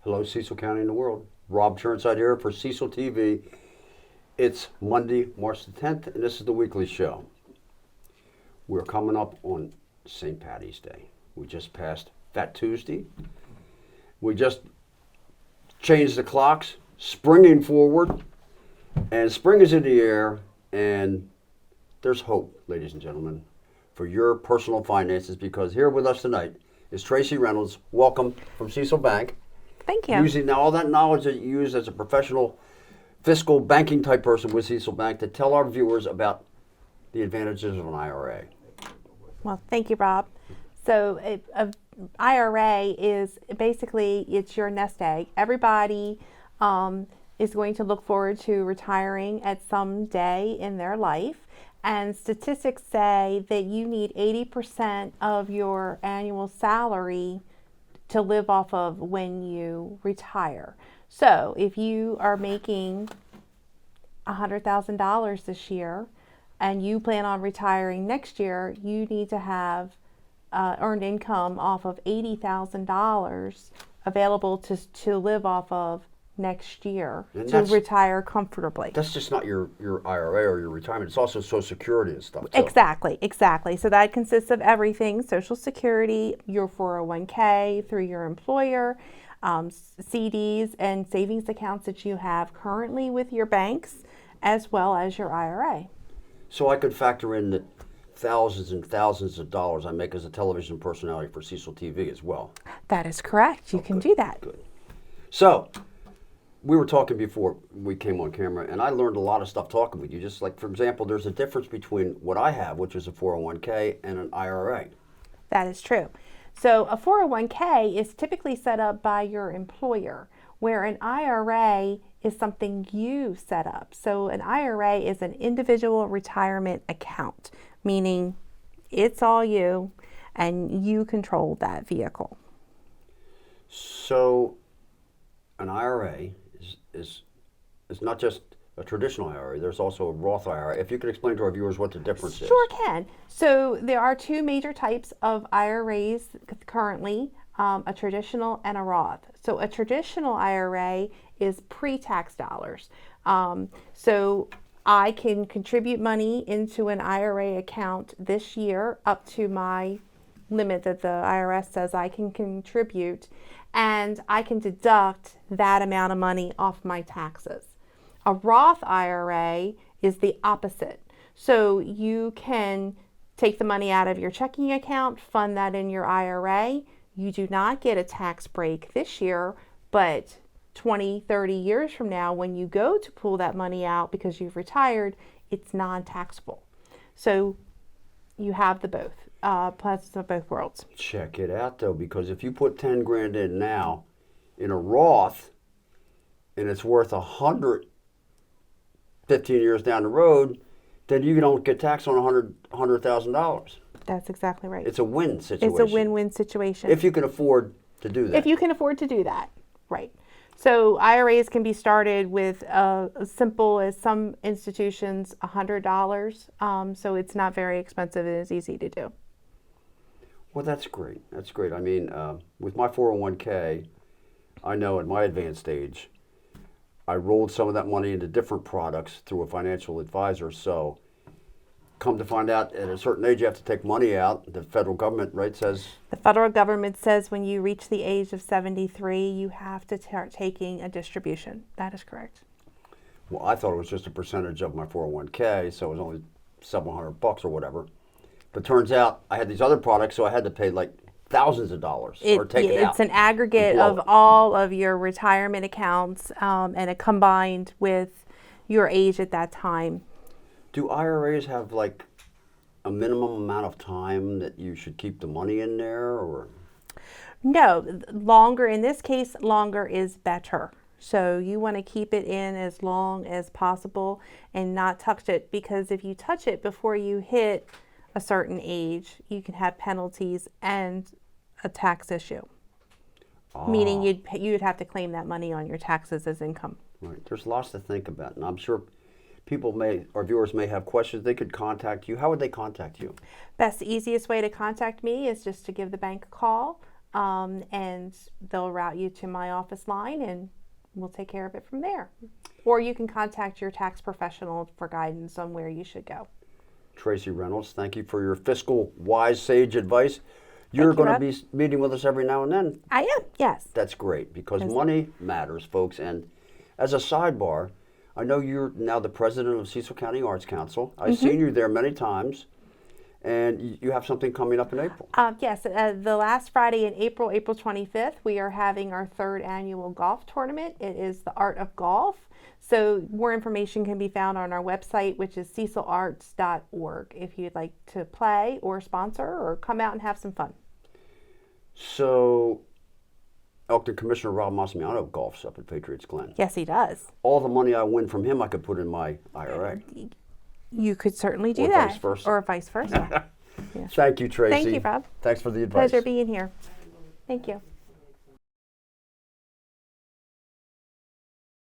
Hello, Cecil County and the world. Rob Churnside here for Cecil TV. It's Monday, March the 10th, and this is the weekly show. We're coming up on St. Patty's Day. We just passed Fat Tuesday. We just changed the clocks, springing forward, and spring is in the air, and there's hope, ladies and gentlemen, for your personal finances, because here with us tonight is Tracy Reynolds. Welcome from Cecil Bank. Thank you. Using all that knowledge that you use as a professional fiscal banking type person with Cecil Bank to tell our viewers about the advantages of an IRA. Well, thank you, Rob. So an IRA is basically, it's your nest egg. Everybody is going to look forward to retiring at some day in their life. And statistics say that you need 80% of your annual salary to live off of when you retire. So if you are making $100,000 this year and you plan on retiring next year, you need to have earned income off of $80,000 available to live off of next year to retire comfortably. That's just not your IRA or your retirement. It's also Social Security and stuff too. Exactly. So that consists of everything: Social Security, your 401k through your employer, CDs and savings accounts that you have currently with your banks, as well as your IRA. So I could factor in the thousands and thousands of dollars I make as a television personality for Cecil TV as well. That is correct. You can do that. Good. So we were talking before we came on camera, and I learned a lot of stuff talking with you. Just like, for example, there's a difference between what I have, which is a 401k, and an IRA. That is true. So a 401k is typically set up by your employer, where an IRA is something you set up. So an IRA is an individual retirement account, meaning it's all you and you control that vehicle. So an IRA is not just a traditional IRA. There's also a Roth IRA. If you could explain to our viewers what the difference is. Sure can. So there are two major types of IRAs currently, a traditional and a Roth. So a traditional IRA is pre-tax dollars. So I can contribute money into an IRA account this year up to my limit that the IRS says I can contribute, and I can deduct that amount of money off my taxes. A Roth IRA is the opposite. So you can take the money out of your checking account, fund that in your IRA. You do not get a tax break this year, but 20, 30 years from now, when you go to pull that money out because you've retired, it's non-taxable. So you have the both. Plus of both worlds. Check it out though, because if you put 10 grand in now in a Roth and it's worth 100 15 years down the road, then you don't get taxed on $100,000. That's exactly right. It's a win situation. It's a win-win situation. If you can afford to do that. If you can afford to do that, right. So IRAs can be started with as simple as some institutions, $100. So it's not very expensive and it's easy to do. Well, that's great. That's great. I mean, with my 401k, I know at my advanced stage, I rolled some of that money into different products through a financial advisor. So come to find out, at a certain age, you have to take money out. The federal government, right, says? The federal government says when you reach the age of 73, you have to start taking a distribution. That is correct. Well, I thought it was just a percentage of my 401k, so it was only several $100 or whatever. But turns out I had these other products, so I had to pay like thousands of dollars or take it out. It's an aggregate of all of your retirement accounts, and it combined with your age at that time. Do IRAs have like a minimum amount of time that you should keep the money in there, or? No, longer. In this case, longer is better. So you want to keep it in as long as possible and not touch it, because if you touch it before you hit a certain age, you can have penalties and a tax issue. Meaning you'd have to claim that money on your taxes as income. Right. There's lots to think about, and I'm sure people our viewers may have questions. They could contact you. How would they contact you? Best, easiest way to contact me is just to give the bank a call. and they'll route you to my office line, and we'll take care of it from there. Or you can contact your tax professional for guidance on where you should go. Tracy Reynolds, thank you for your fiscal wise sage advice. You're Thank you, going to Rob. be meeting with us every now and then. I am, yes. That's great because Yes. money matters, folks. And as a sidebar, I know you're now the president of Cecil County Arts Council. I've seen you there many times, and you have something coming up in April. Yes, the last Friday in April, April 25th, we are having our third annual golf tournament. It is the Art of Golf. So more information can be found on our website, which is cecilarts.org, if you'd like to play or sponsor or come out and have some fun. So, Elkton Commissioner Rob Massimiano golfs up at Patriots Glen. Yes, he does. All the money I win from him, I could put in my IRA. You could certainly do Or that. vice versa. Or vice versa. Thank you, Tracy. Thank you, Rob. Thanks for the advice. Pleasure being here. Thank you.